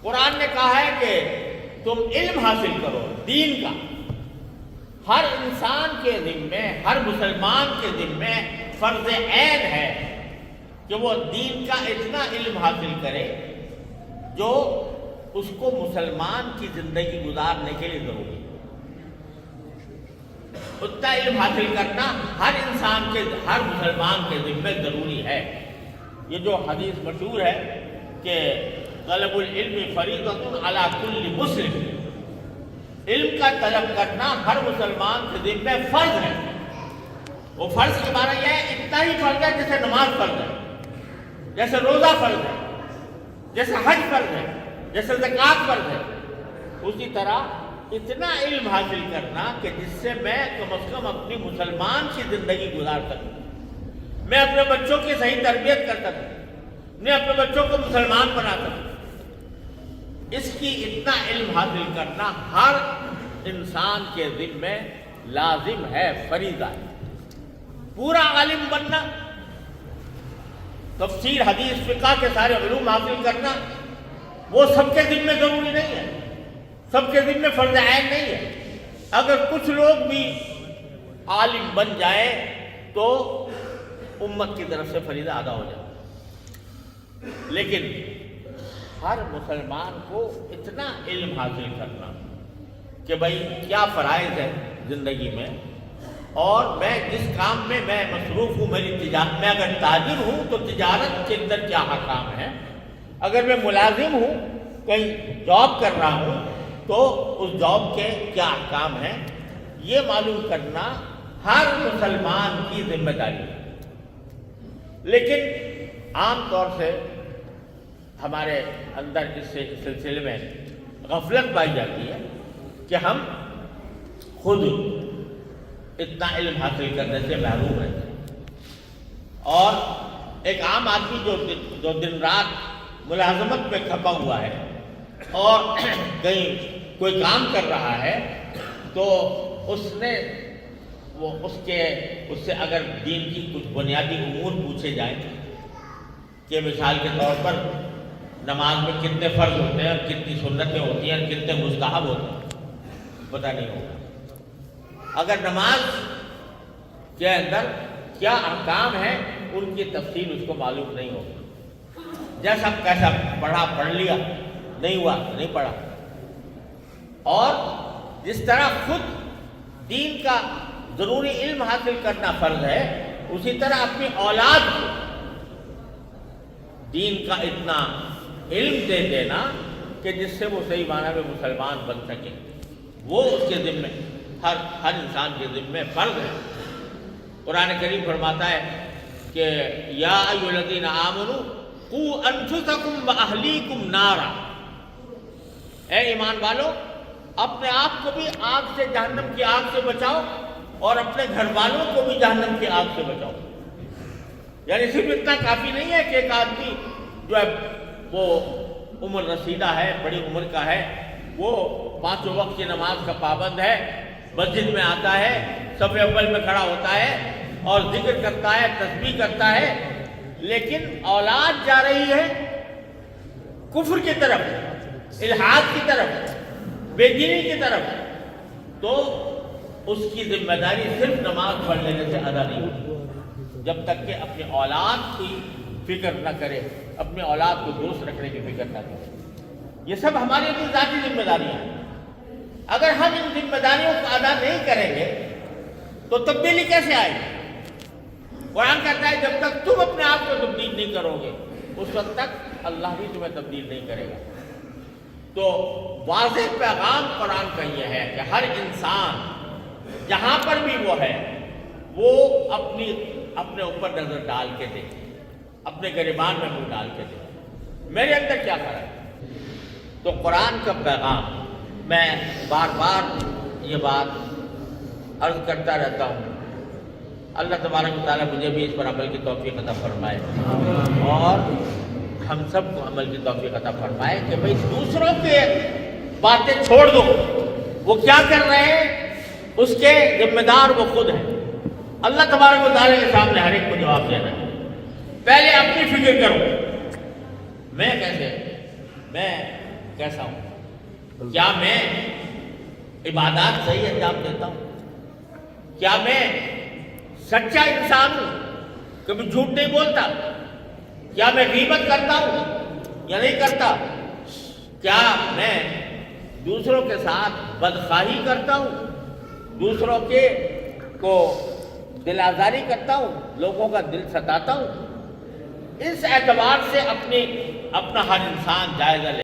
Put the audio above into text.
قرآن نے کہا ہے کہ تم علم حاصل کرو دین کا. ہر انسان کے ذمے، ہر مسلمان کے ذمے فرض عین ہے کہ وہ دین کا اتنا علم حاصل کرے جو اس کو مسلمان کی زندگی گزارنے کے لیے ضروری ہے. اتنا علم حاصل کرنا ہر انسان کے، ہر مسلمان کے ذمے ضروری ہے. یہ جو حدیث مشہور ہے کہ طلب العلم فریضۃ علی کل مسلم، علم کا طلب کرنا ہر مسلمان کے ذمے فرض ہے. وہ فرض کے معنی یہ ہے اتنا ہی فرض ہے جیسے نماز فرض ہے، جیسے روزہ فرض ہے، جیسے حج فرض ہے، جیسے زکوٰۃ فرض ہے. اسی طرح اتنا علم حاصل کرنا کہ جس سے میں کم از کم اپنی مسلمان کی زندگی گزار سکوں، میں اپنے بچوں کی صحیح تربیت کر سکوں، میں اپنے بچوں کو مسلمان بنا سکوں. اس کی اتنا علم حاصل کرنا ہر انسان کے ذمے لازم ہے، فریضہ ہے. پورا عالم بننا، تفسیر، حدیث، فقہ کے سارے علوم حاصل کرنا وہ سب کے ذمے ضروری نہیں ہے، سب کے ذمے فرض عین نہیں ہے. اگر کچھ لوگ بھی عالم بن جائے تو امت کی طرف سے فریضہ ادا ہو جائے. لیکن ہر مسلمان کو اتنا علم حاصل کرنا کہ بھائی کیا فرائض ہے زندگی میں، اور میں جس کام میں میں مصروف ہوں، میری تجارت میں اگر تاجر ہوں تو تجارت کے اندر کیا احکام ہے، اگر میں ملازم ہوں کہیں جاب کر رہا ہوں تو اس جاب کے کیا احکام ہیں، یہ معلوم کرنا ہر مسلمان کی ذمہ داری ہے. لیکن عام طور سے ہمارے اندر اس سلسلے میں غفلت پائی جاتی ہے کہ ہم خود اتنا علم حاصل کرنے سے محروم رہتے ہیں. اور ایک عام آدمی جو دن رات ملازمت میں کھپا ہوا ہے اور کہیں کوئی کام کر رہا ہے تو اس سے اگر دین کی کچھ بنیادی امور پوچھے جائیں کہ مثال کے طور پر نماز میں کتنے فرض ہوتے ہیں اور کتنی سنتیں ہوتی ہیں اور کتنے مستحب ہوتے ہیں، پتہ نہیں ہوگا. اگر نماز کے اندر کیا احکام ہیں ان کی تفصیل اس کو معلوم نہیں ہوگی. جیسا کیسا پڑھ لیا، نہیں ہوا نہیں پڑھا. اور جس طرح خود دین کا ضروری علم حاصل کرنا فرض ہے، اسی طرح اپنی اولاد کو دین کا اتنا علم دے دینا کہ جس سے وہ صحیح معنی میں مسلمان بن سکے، وہ اس کے ذمے ہر انسان کے ذمے فرض ہے. قرآن کریم فرماتا ہے کہ یا ایھا الذین آمنوا قوا انفسکم واہلیکم نارا، اے ایمان والو اپنے آپ کو بھی آگ سے، جہنم کی آگ سے بچاؤ اور اپنے گھر والوں کو بھی جہنم کی آگ سے بچاؤ. یعنی صرف اتنا کافی نہیں ہے کہ ایک آدمی جو ہے وہ عمر رسیدہ ہے، بڑی عمر کا ہے، وہ 5 وقت کی نماز کا پابند ہے، مسجد میں آتا ہے، صف اول میں کھڑا ہوتا ہے اور ذکر کرتا ہے، تسبیح کرتا ہے، لیکن اولاد جا رہی ہے کفر کی طرف، الحاد کی طرف، بے دینی کی طرف، تو اس کی ذمہ داری صرف نماز پڑھ لینے سے ادا نہیں ہوتی جب تک کہ اپنی اولاد کی فکر نہ کرے، اپنے اولاد کو درست رکھنے کی فکر نہ کرے. یہ سب ہماری اپنی ذاتی ذمہ داریاں ہیں. اگر ہم ان ذمہ داریوں کو ادا نہیں کریں گے تو تبدیلی کیسے آئے گی؟ قرآن کہتا ہے جب تک تم اپنے آپ کو تبدیل نہیں کرو گے اس وقت تک اللہ بھی تمہیں تبدیل نہیں کرے گا. تو واضح پیغام قرآن کا یہ ہے کہ ہر انسان جہاں پر بھی وہ ہے وہ اپنے اوپر نظر ڈال کے دیکھے، اپنے گریبان میں منہ ڈال کے دیکھے میرے اندر کیا فرق ہے. تو قرآن کا پیغام میں بار بار یہ بات عرض کرتا رہتا ہوں. اللہ تبارک و تعالیٰ مجھے بھی اس پر عمل کی توفیق عطا فرمائے اور ہم سب کو عمل کی توفیق عطا فرمائے کہ بھئی دوسروں کے باتیں چھوڑ دو، وہ کیا کر رہے ہیں اس کے ذمہ دار وہ خود ہیں. اللہ تبارک و تعالیٰ کے سامنے ہر ایک کو جواب دینا ہے. پہلے اپنی فکر کرو، میں کیسے، میں کیسا ہوں؟ کیا میں عبادات صحیح انجام دیتا ہوں؟ کیا میں سچا انسان ہوں، کبھی جھوٹ نہیں بولتا؟ کیا میں غیبت کرتا ہوں یا نہیں کرتا؟ کیا میں دوسروں کے ساتھ بدخواہی کرتا ہوں، دوسروں کے کو دل آزاری کرتا ہوں، لوگوں کا دل ستاتا ہوں؟ اس اعتبار سے اپنا ہر انسان جائزہ لے